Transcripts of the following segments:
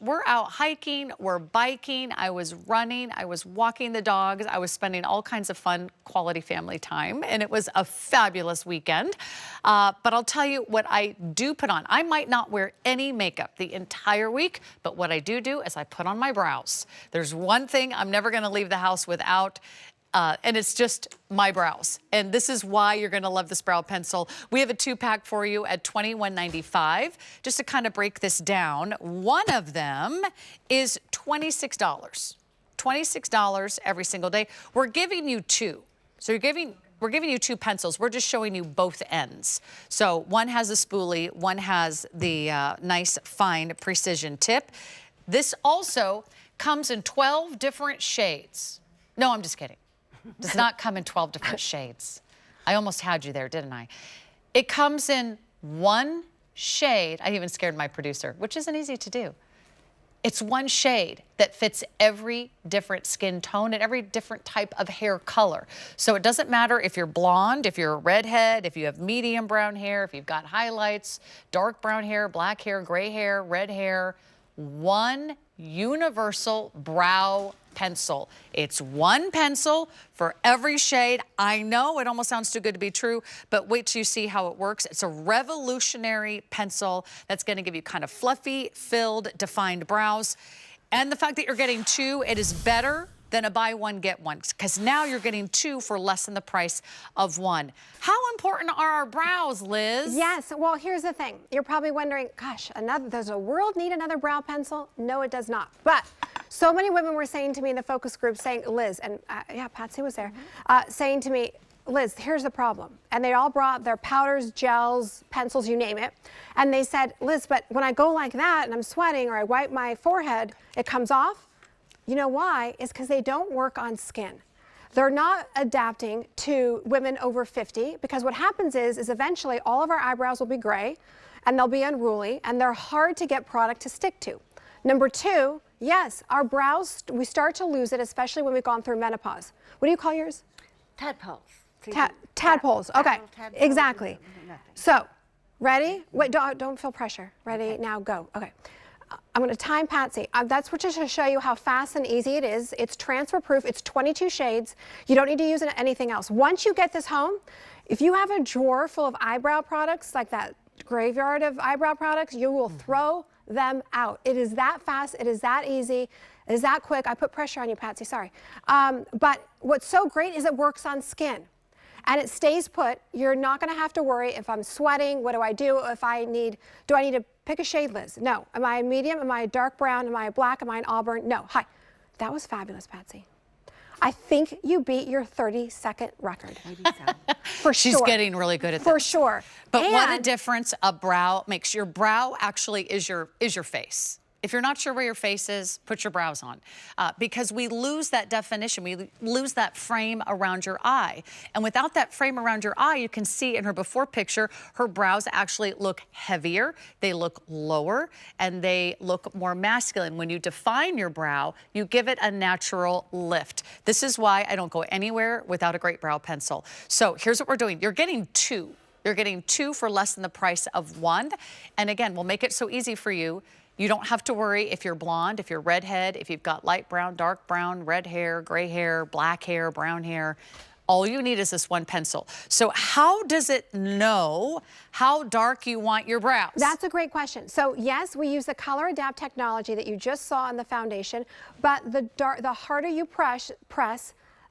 we're out hiking, we're biking, I was running, I was walking the dogs, I was spending all kinds of fun, quality family time, and it was a fabulous weekend. But I'll tell you what I do put on. I might not wear any makeup the entire week, but what I do is I put on my brows. There's one thing I'm never gonna leave the house without, and it's just my brows. And this is why you're gonna love this brow pencil. We have a 2-pack for you at $21.95. Just to kind of break this down, one of them is $26. $26 every single day. We're giving you 2. So we're giving you 2 pencils. We're just showing you both ends. So one has a spoolie, one has the nice fine precision tip. This also comes in 12 different shades. No, I'm just kidding. Does not come in 12 different shades. I almost had you there, didn't I? It comes in one shade. I even scared my producer, which isn't easy to do. It's one shade that fits every different skin tone and every different type of hair color. So it doesn't matter if you're blonde, if you're a redhead, if you have medium brown hair, if you've got highlights, dark brown hair, black hair, gray hair, red hair. One universal brow pencil. It's one pencil for every shade. I know it almost sounds too good to be true, but wait till you see how it works. It's a revolutionary pencil that's going to give you kind of fluffy, filled, defined brows. And the fact that you're getting 2, it is better than a buy one, get one, because now you're getting 2 for less than the price of 1. How important are our brows, Liz? Yes, well, here's the thing. You're probably wondering, gosh, does the world need another brow pencil? No, it does not. But so many women were saying to me in the focus group, saying, Liz, and yeah, Patsy was there, saying to me, Liz, here's the problem. And they all brought their powders, gels, pencils, you name it. And they said, Liz, but when I go like that and I'm sweating or I wipe my forehead, it comes off. You know why? It's because they don't work on skin. They're not adapting to women over 50, because what happens is eventually all of our eyebrows will be gray and they'll be unruly and they're hard to get product to stick to. Number 2, yes, our brows, we start to lose it, especially when we've gone through menopause. What do you call yours? Tadpoles. Tadpoles, okay, exactly. So, ready? Wait, don't feel pressure. Ready, okay. Now go, okay. I'm gonna time Patsy. That's just to show you how fast and easy it is. It's transfer proof, it's 22 shades. You don't need to use anything else. Once you get this home, if you have a drawer full of eyebrow products, like that graveyard of eyebrow products, you will throw them out. It is that fast, it is that easy, it is that quick. I put pressure on you, Patsy, sorry. But what's so great is it works on skin. And it stays put. You're not gonna have to worry if I'm sweating, what do I do? If I need, do I need to pick a shade, Liz? No. Am I a medium? Am I a dark brown? Am I a black? Am I an auburn? No. Hi. That was fabulous, Patsy. I think you beat your 30-second record. Maybe so. For sure. She's getting really good at this. For sure. But what a difference a brow makes. Your brow actually is your face. If you're not sure where your face is, put your brows on. Because we lose that definition. We lose that frame around your eye. And without that frame around your eye, you can see in her before picture, her brows actually look heavier, they look lower, and they look more masculine. When you define your brow, you give it a natural lift. This is why I don't go anywhere without a great brow pencil. So here's what we're doing. You're getting 2. You're getting 2 for less than the price of 1. And again, we'll make it so easy for you. You don't have to worry if you're blonde, if you're redhead, if you've got light brown, dark brown, red hair, gray hair, black hair, brown hair. All you need is this one pencil. So how does it know how dark you want your brows? That's a great question. So yes, we use the color adapt technology that you just saw on the foundation, but the harder you press,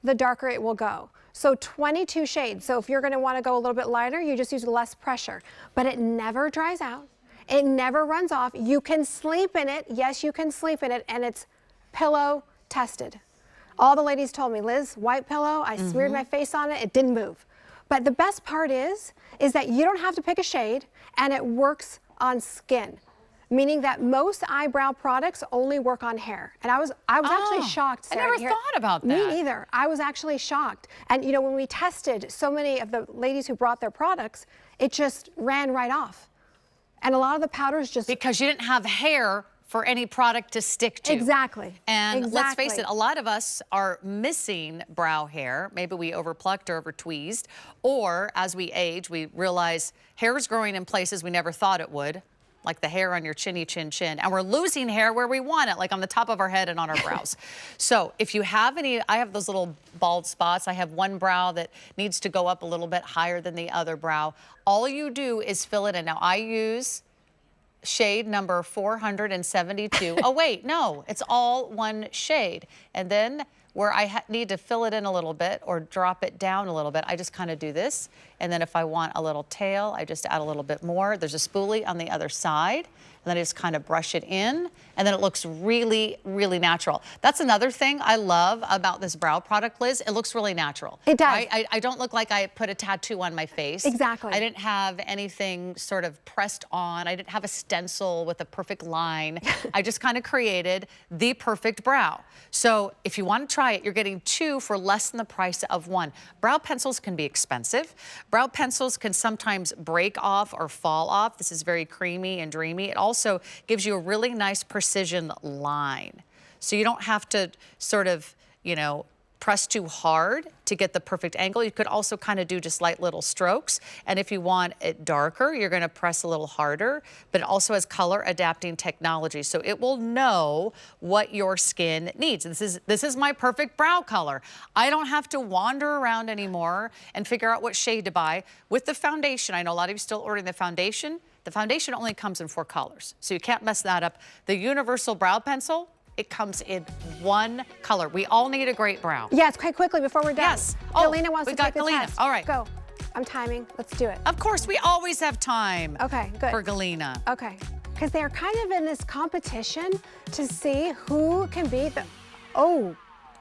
the darker it will go. So 22 shades. So if you're gonna wanna go a little bit lighter, you just use less pressure, but it never dries out. It never runs off. You can sleep in it. Yes, you can sleep in it, and it's pillow tested. All the ladies told me, Liz, white pillow, I smeared my face on it, it didn't move. But the best part is that you don't have to pick a shade, and it works on skin. Meaning that most eyebrow products only work on hair. And I was actually shocked, Sarah. I never thought about that. Me neither. I was actually shocked. And you know, when we tested so many of the ladies who brought their products, it just ran right off. And a lot of the powders just... Because you didn't have hair for any product to stick to. Exactly. And let's face it, a lot of us are missing brow hair. Maybe we overplucked or over-tweezed. Or as we age, we realize hair is growing in places we never thought it would. like the hair on your chinny chin chin, and we're losing hair where we want it, like on the top of our head and on our brows. So if you have any, I have those little bald spots. I have one brow that needs to go up a little bit higher than the other brow. All you do is fill it in. Now I use shade number 472. Oh wait, no, it's all one shade. And then where I need to fill it in a little bit or drop it down a little bit, I just kind of do this. And then if I want a little tail, I just add a little bit more. There's a spoolie on the other side. And then I just kind of brush it in, and then it looks really, really natural. That's another thing I love about this brow product, Liz. It looks really natural. It does. Right? I don't look like I put a tattoo on my face. Exactly. I didn't have anything sort of pressed on. I didn't have a stencil with a perfect line. I just kind of created the perfect brow. So if you want to try it, you're getting 2 for less than the price of 1. Brow pencils can be expensive. Brow pencils can sometimes break off or fall off. This is very creamy and dreamy. It also gives you a really nice precision line. So you don't have to sort of, you know, press too hard to get the perfect angle. You could also kind of do just light little strokes. And if you want it darker, you're going to press a little harder, but it also has color adapting technology. So it will know what your skin needs. This is my perfect brow color. I don't have to wander around anymore and figure out what shade to buy. With the foundation, I know a lot of you still ordering the foundation. The foundation only comes in 4 colors, so you can't mess that up. The universal brow pencil, it comes in 1 color. We all need a great brow. Yes, quite quickly before we're done. Yes. Oh, Galena wants to take the test. All right. Go. I'm timing. Let's do it. Of course, we always have time. Okay, good. For Galena. Okay, because they're kind of in this competition to see who can beat the, oh,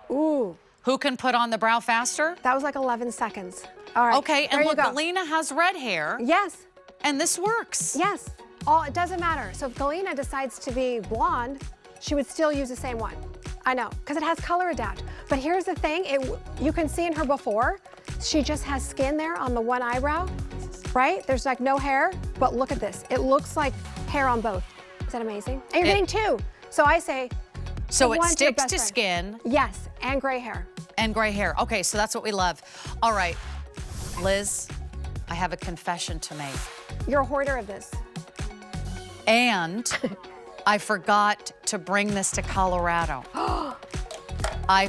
ooh. Who can put on the brow faster? That was like 11 seconds. All right. Okay, and look, Galena has red hair. Yes. And this works. Yes. It doesn't matter. So if Galena decides to be blonde, she would still use the same one. I know, because it has color adapt. But here's the thing, you can see in her before, she just has skin there on the one eyebrow, right? There's like no hair, but look at this. It looks like hair on both. Is that amazing? And you're getting 2. So I say, so it sticks to skin. Yes, and gray hair. And gray hair. Okay, so that's what we love. All right, Liz, I have a confession to make. You're a hoarder of this. And I forgot to bring this to Colorado. I